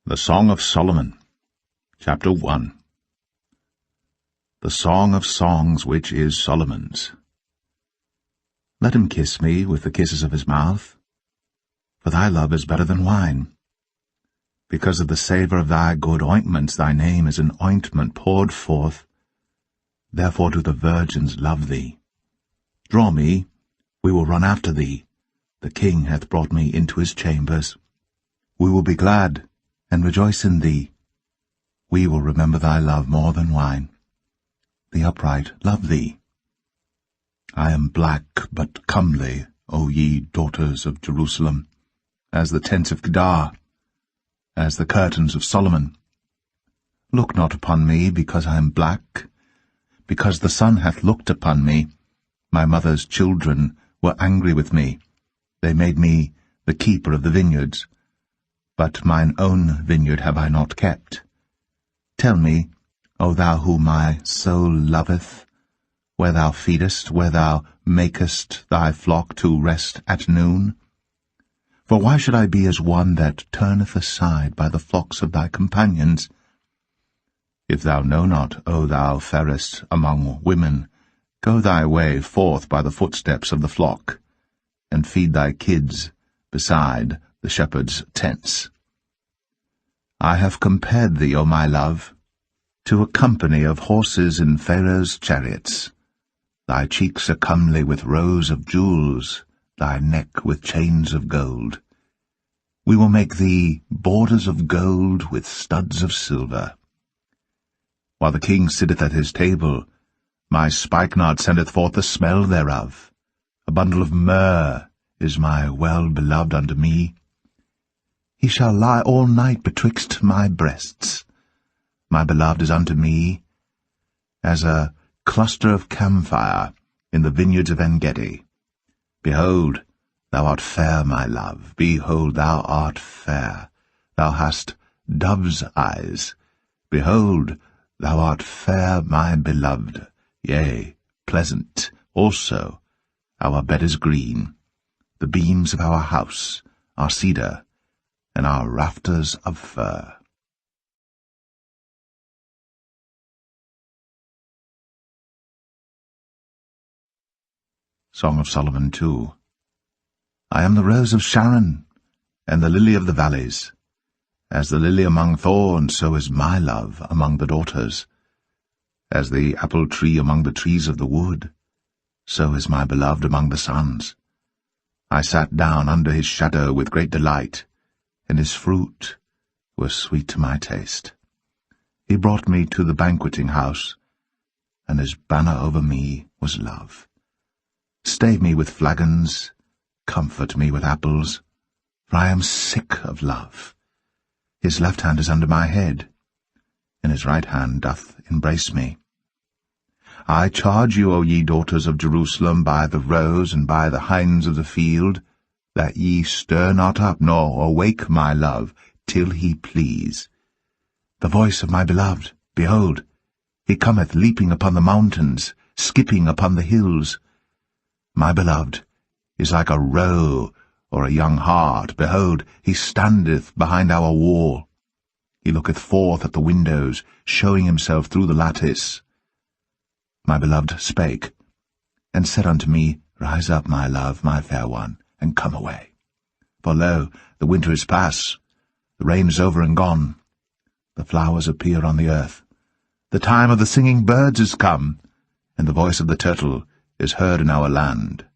The Song of Solomon, Chapter 1. The Song of Songs which is Solomon's. Let him kiss me with the kisses of his mouth, for thy love is better than wine. Because of the savour of thy good ointments, thy name is an ointment poured forth. Therefore do the virgins love thee. Draw me, we will run after thee. The king hath brought me into his chambers. We will be glad and rejoice in thee. We will remember thy love more than wine. The upright love thee. I am black but comely, O ye daughters of Jerusalem, as the tents of Kedar, as the curtains of Solomon. Look not upon me because I am black, because the sun hath looked upon me. My mother's children were angry with me. They made me the keeper of the vineyards. But mine own vineyard have I not kept. Tell me, O thou whom my soul loveth, where thou feedest, where thou makest thy flock to rest at noon? For why should I be as one that turneth aside by the flocks of thy companions? If thou know not, O thou fairest among women, go thy way forth by the footsteps of the flock, and feed thy kids beside the shepherds' tents. I have compared thee, O my love, to a company of horses in Pharaoh's chariots. Thy cheeks are comely with rows of jewels, thy neck with chains of gold. We will make thee borders of gold with studs of silver. While the king sitteth at his table, my spikenard sendeth forth the smell thereof. A bundle of myrrh is my well-beloved unto me. He shall lie all night betwixt my breasts. My beloved is unto me as a cluster of camphire in the vineyards of En-gedi. Behold, thou art fair, my love. Behold, thou art fair. Thou hast dove's eyes. Behold, thou art fair, my beloved. Yea, pleasant also. Our bed is green. The beams of our house are cedar, and our rafters of fir. Song of Solomon 2. I am the rose of Sharon, and the lily of the valleys. As the lily among thorns, so is my love among the daughters. As the apple tree among the trees of the wood, so is my beloved among the sons. I sat down under his shadow with great delight, and his fruit was sweet to my taste. He brought me to the banqueting house, and his banner over me was love. Stay me with flagons, comfort me with apples, for I am sick of love. His left hand is under my head, and his right hand doth embrace me. I charge you, O ye daughters of Jerusalem, by the roes and by the hinds of the field, that ye stir not up, nor awake my love, till he please. The voice of my beloved, behold, he cometh leaping upon the mountains, skipping upon the hills. My beloved is like a roe or a young hart. Behold, he standeth behind our wall. He looketh forth at the windows, showing himself through the lattice. My beloved spake, and said unto me, Rise up, my love, my fair one, and come away. For lo, the winter is past, the rain is over and gone. The flowers appear on the earth. The time of the singing birds is come, and the voice of the turtle is heard in our land.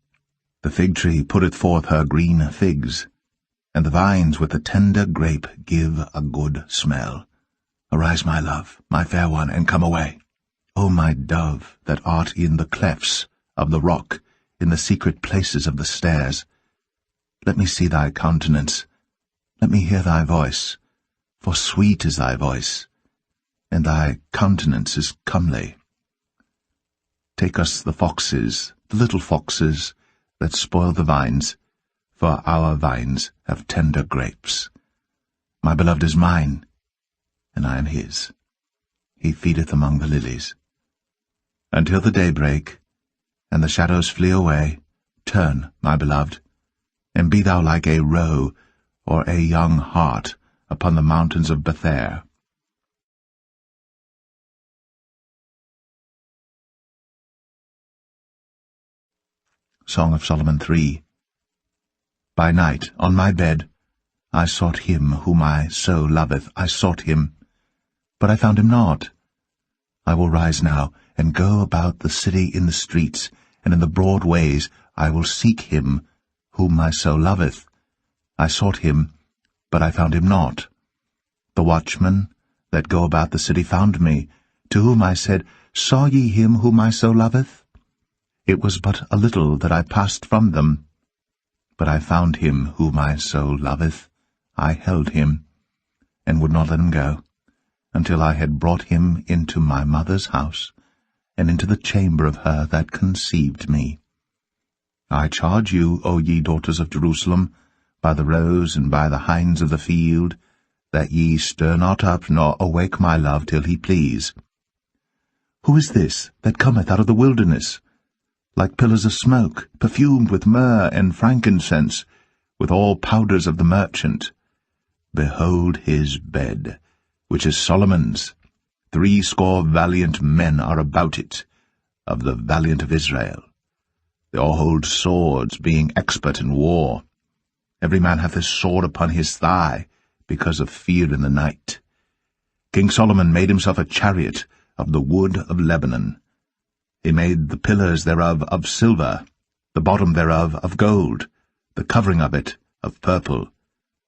The fig tree putteth forth her green figs, and the vines with the tender grape give a good smell. Arise, my love, my fair one, and come away. O my dove, that art in the clefts of the rock, in the secret places of the stairs, let me see thy countenance, let me hear thy voice, for sweet is thy voice, and thy countenance is comely. Take us the foxes, the little foxes, that spoil the vines, for our vines have tender grapes. My beloved is mine, and I am his. He feedeth among the lilies. Until the day break, and the shadows flee away, turn, my beloved, and be thou like a roe or a young hart upon the mountains of Bether. Song of Solomon 3. By night, on my bed, I sought him whom my soul loveth. I sought him, but I found him not. I will rise now, and go about the city in the streets, and in the broad ways I will seek him whom my soul loveth. I sought him, but I found him not. The watchmen that go about the city found me, to whom I said, Saw ye him whom my soul loveth? It was but a little that I passed from them. But I found him whom my soul loveth. I held him, and would not let him go, until I had brought him into my mother's house, and into the chamber of her that conceived me. I charge you, O ye daughters of Jerusalem, by the roes and by the hinds of the field, that ye stir not up nor awake my love till he please. Who is this that cometh out of the wilderness, like pillars of smoke, perfumed with myrrh and frankincense, with all powders of the merchant? Behold his bed, which is Solomon's. 80 valiant men are about it, of the valiant of Israel. They all hold swords, being expert in war. Every man hath his sword upon his thigh, because of fear in the night. King Solomon made himself a chariot of the wood of Lebanon. He made the pillars thereof of silver, the bottom thereof of gold, the covering of it of purple,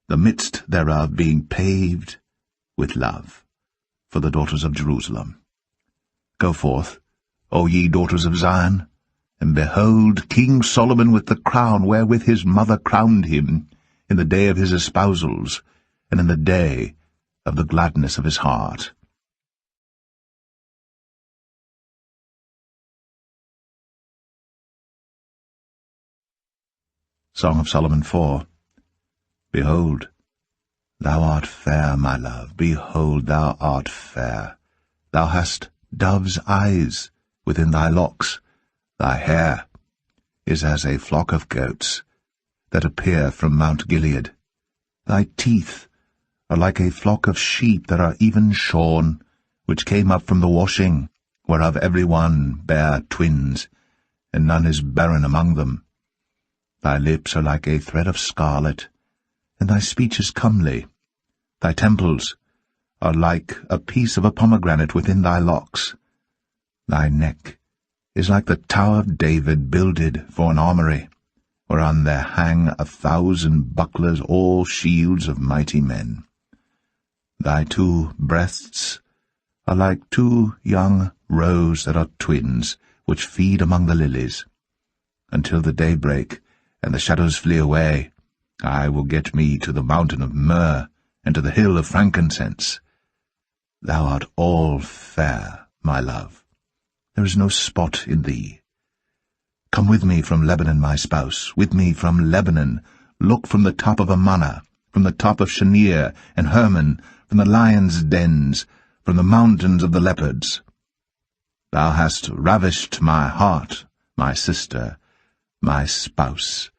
the midst thereof being paved with love, for the daughters of Jerusalem. Go forth, O ye daughters of Zion, and behold King Solomon with the crown wherewith his mother crowned him, in the day of his espousals, and in the day of the gladness of his heart. Song of Solomon 4. Behold, thou art fair, my love, behold, thou art fair. Thou hast dove's eyes within thy locks. Thy hair is as a flock of goats that appear from Mount Gilead. Thy teeth are like a flock of sheep that are even shorn, which came up from the washing, whereof every one bare twins, and none is barren among them. Thy lips are like a thread of scarlet, and thy speech is comely. Thy temples are like a piece of a pomegranate within thy locks. Thy neck is like the tower of David builded for an armoury, whereon there hang 1,000 bucklers, all shields of mighty men. Thy 2 breasts are like 2 young roes that are twins, which feed among the lilies. Until the day break, and the shadows flee away, I will get me to the mountain of myrrh, and to the hill of frankincense. Thou art all fair, my love. There is no spot in thee. Come with me from Lebanon, my spouse, with me from Lebanon. Look from the top of Amana, from the top of Shanir and Hermon, from the lions' dens, from the mountains of the leopards. Thou hast ravished my heart, my sister, my spouse.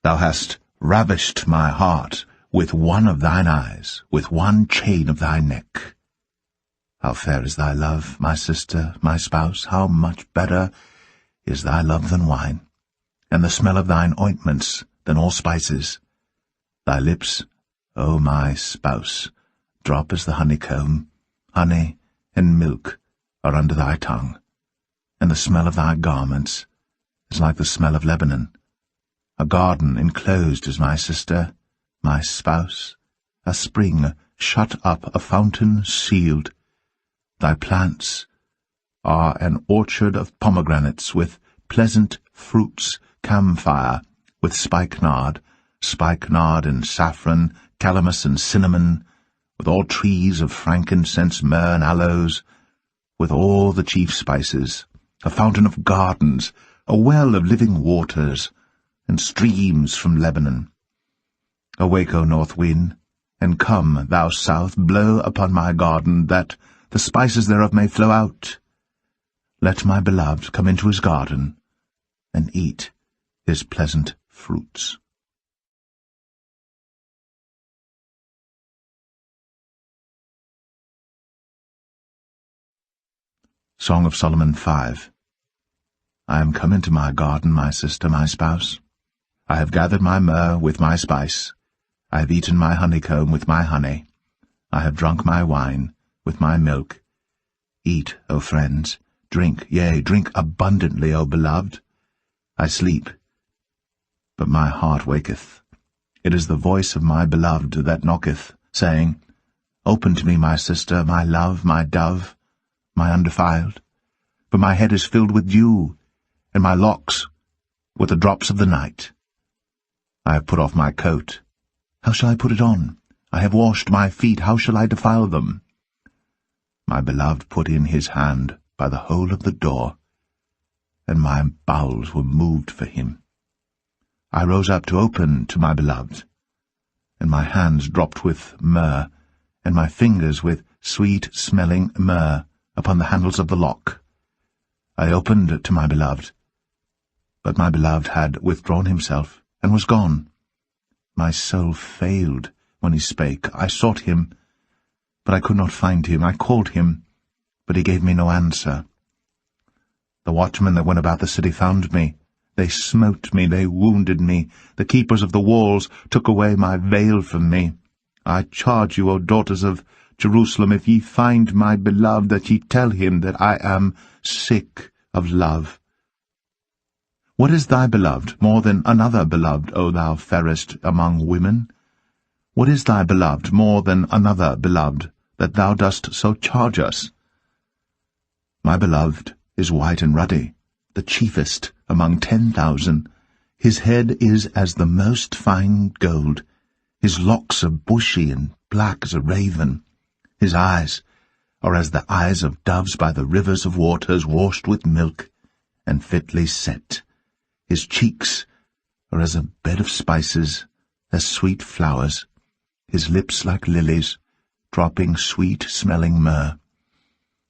Thou hast ravished my heart with one of thine eyes, with one chain of thy neck. How fair is thy love, my sister, my spouse! How much better is thy love than wine, and the smell of thine ointments than all spices. Thy lips, O my spouse, drop as the honeycomb. Honey and milk are under thy tongue, and the smell of thy garments is like the smell of Lebanon. A garden enclosed is my sister, my spouse, a spring shut up, a fountain sealed. Thy plants are an orchard of pomegranates, with pleasant fruits, camphire, with spikenard and saffron, calamus and cinnamon, with all trees of frankincense, myrrh and aloes, with all the chief spices, a fountain of gardens, a well of living waters, and streams from Lebanon. Awake, O north wind, and come, thou south, blow upon my garden, that the spices thereof may flow out. Let my beloved come into his garden, and eat his pleasant fruits. Song of Solomon 5. I am come into my garden, my sister, my spouse. I have gathered my myrrh with my spice. I have eaten my honeycomb with my honey. I have drunk my wine with my milk. Eat, O friends, drink, yea, drink abundantly, O beloved. I sleep, but my heart waketh. It is the voice of my beloved that knocketh, saying, Open to me, my sister, my love, my dove, my undefiled. For my head is filled with dew, and my locks with the drops of the night. I have put off my coat. How shall I put it on? I have washed my feet. How shall I defile them? My beloved put in his hand by the hole of the door, and my bowels were moved for him. I rose up to open to my beloved, and my hands dropped with myrrh, and my fingers with sweet-smelling myrrh upon the handles of the lock. I opened to my beloved, but my beloved had withdrawn himself, and was gone. My soul failed when he spake. I sought him, but I could not find him. I called him, but he gave me no answer. The watchmen that went about the city found me. They smote me, they wounded me. The keepers of the walls took away my veil from me. I charge you, O daughters of Jerusalem, if ye find my beloved, that ye tell him that I am sick of love. What is thy beloved more than another beloved, O thou fairest among women? What is thy beloved more than another beloved, that thou dost so charge us? My beloved is white and ruddy, the chiefest among 10,000. His head is as the most fine gold. His locks are bushy and black as a raven. His eyes are as the eyes of doves by the rivers of waters, washed with milk and fitly set. His cheeks are as a bed of spices, as sweet flowers. His lips like lilies, dropping sweet-smelling myrrh.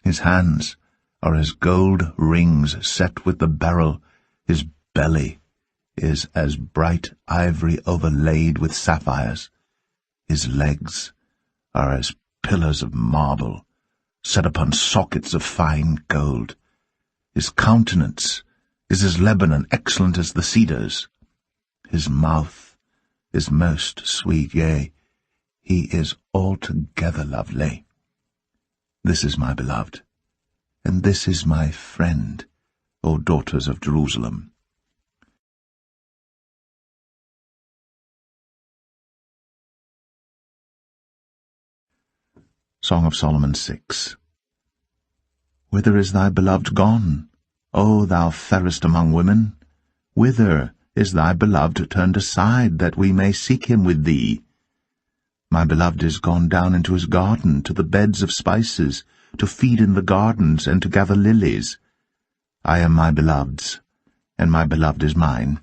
His hands are as gold rings set with the beryl. His belly is as bright ivory overlaid with sapphires. His legs are as pillars of marble, set upon sockets of fine gold. His countenance is as Lebanon, excellent as the cedars. His mouth is most sweet, yea, he is altogether lovely. This is my beloved, and this is my friend, O daughters of Jerusalem. Song of Solomon 6. Whither is thy beloved gone, O thou fairest among women? Whither is thy beloved turned aside, that we may seek him with thee? My beloved is gone down into his garden, to the beds of spices, to feed in the gardens, and to gather lilies. I am my beloved's, and my beloved is mine.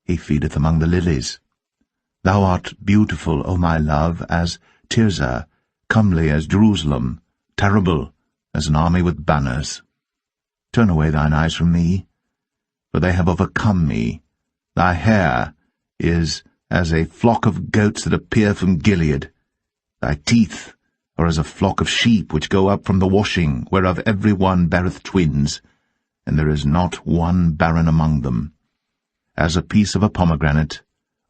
He feedeth among the lilies. Thou art beautiful, O my love, as Tirzah, comely as Jerusalem, terrible as an army with banners. Turn away thine eyes from me, for they have overcome me. Thy hair is as a flock of goats that appear from Gilead. Thy teeth are as a flock of sheep which go up from the washing, whereof every one beareth twins, and there is not one barren among them. As a piece of a pomegranate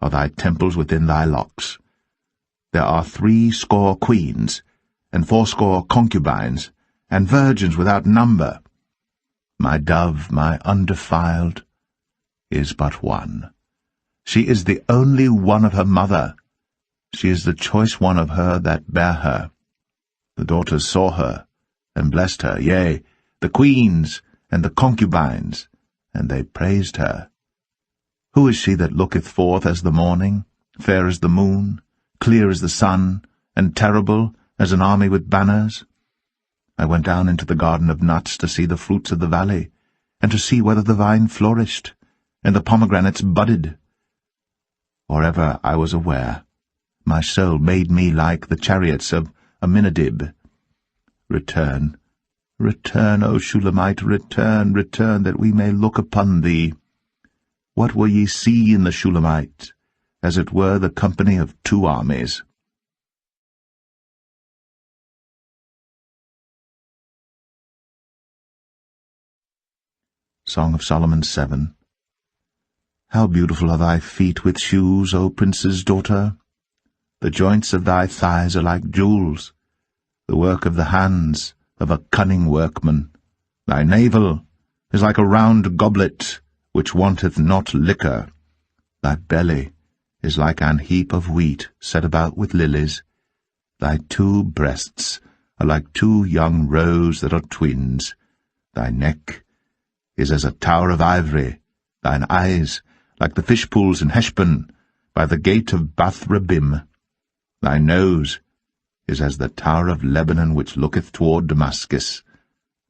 are thy temples within thy locks. There are 80 queens, and 80 concubines, and virgins without number. My dove, my undefiled, is but one. She is the only one of her mother. She is the choice one of her that bare her. The daughters saw her, and blessed her, yea, the queens and the concubines, and they praised her. Who is she that looketh forth as the morning, fair as the moon, clear as the sun, and terrible as an army with banners? I went down into the garden of nuts to see the fruits of the valley, and to see whether the vine flourished, and the pomegranates budded. Or ever I was aware, my soul made me like the chariots of Aminadab. Return, return, O Shulamite, return, return, that we may look upon thee. What will ye see in the Shulamite? As it were the company of 2 armies. Song of Solomon 7. How beautiful are thy feet with shoes, O prince's daughter! The joints of thy thighs are like jewels, the work of the hands of a cunning workman. Thy navel is like a round goblet, which wanteth not liquor. Thy belly is like an heap of wheat set about with lilies. Thy 2 breasts are like 2 young roes that are twins. Thy neck is as a tower of ivory, thine eyes like the fish pools in Heshbon, by the gate of Bath-rabbim. Thy nose is as the tower of Lebanon which looketh toward Damascus.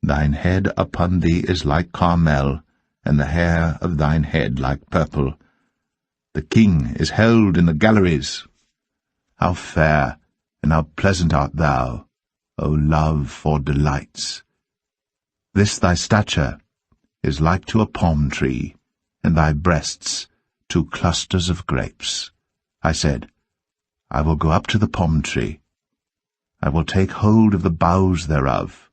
Thine head upon thee is like Carmel, and the hair of thine head like purple. The king is held in the galleries. How fair and how pleasant art thou, O love for delights! This thy stature is like to a palm tree, and thy breasts to clusters of grapes. I said, I will go up to the palm tree. I will take hold of the boughs thereof.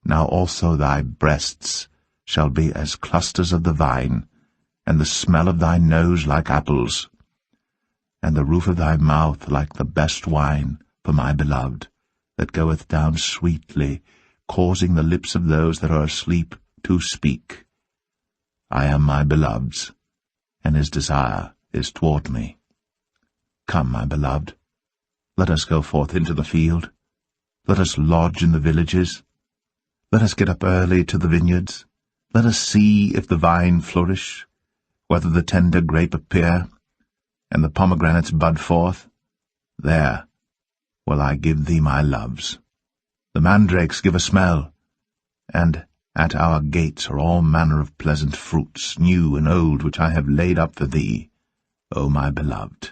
Now also thy breasts shall be as clusters of the vine, and the smell of thy nose like apples, and the roof of thy mouth like the best wine for my beloved, that goeth down sweetly, causing the lips of those that are asleep to speak. I am my beloved's, and his desire is toward me. Come, my beloved, let us go forth into the field. Let us lodge in the villages. Let us get up early to the vineyards. Let us see if the vine flourish, whether the tender grape appear, and the pomegranates bud forth. There will I give thee my loves. The mandrakes give a smell, and at our gates are all manner of pleasant fruits, new and old, which I have laid up for thee, O my beloved.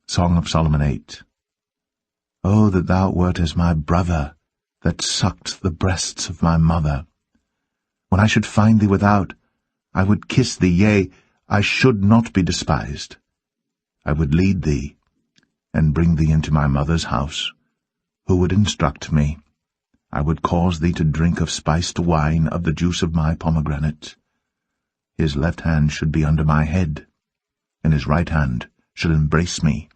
Song of Solomon 8. O that thou wert as my brother, that sucked the breasts of my mother! When I should find thee without, I would kiss thee, yea, I should not be despised. I would lead thee, and bring thee into my mother's house. Who would instruct me? I would cause thee to drink of spiced wine, of the juice of my pomegranate. His left hand should be under my head, and his right hand should embrace me.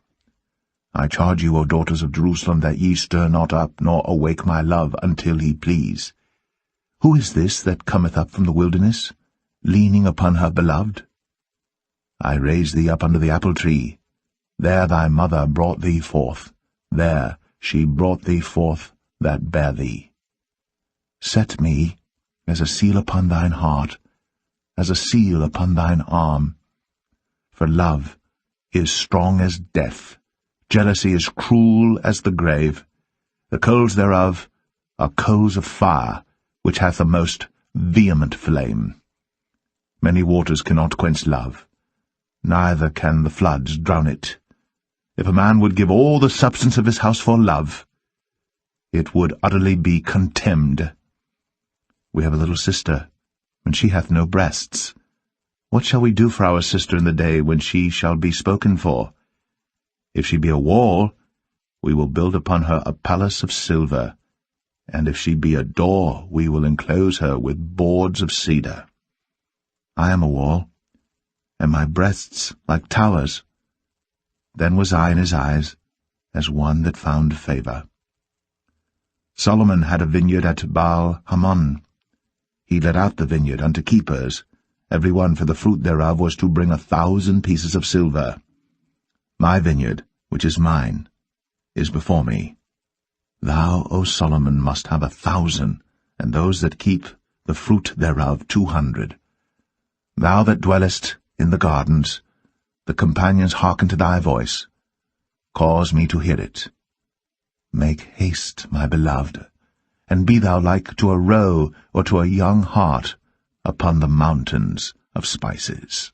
I charge you, O daughters of Jerusalem, that ye stir not up, nor awake my love, until he please. Who is this that cometh up from the wilderness, leaning upon her beloved? I raised thee up under the apple tree. There thy mother brought thee forth. There she brought thee forth that bare thee. Set me as a seal upon thine heart, as a seal upon thine arm. For love is strong as death, jealousy is cruel as the grave. The coals thereof are coals of fire, which hath a most vehement flame. Many waters cannot quench love, neither can the floods drown it. If a man would give all the substance of his house for love, it would utterly be contemned. We have a little sister, and she hath no breasts. What shall we do for our sister in the day when she shall be spoken for? If she be a wall, we will build upon her a palace of silver, and if she be a door, we will enclose her with boards of cedar. I am a wall, and my breasts like towers. Then was I in his eyes as one that found favour. Solomon had a vineyard at Baal-Hamon. He let out the vineyard unto keepers. Every one for the fruit thereof was to bring 1,000 pieces of silver. My vineyard, which is mine, is before me. Thou, O Solomon, must have 1,000, and those that keep the fruit thereof 200. Thou that dwellest in the gardens, the companions hearken to thy voice. Cause me to hear it. Make haste, my beloved, and be thou like to a roe or to a young hart upon the mountains of spices.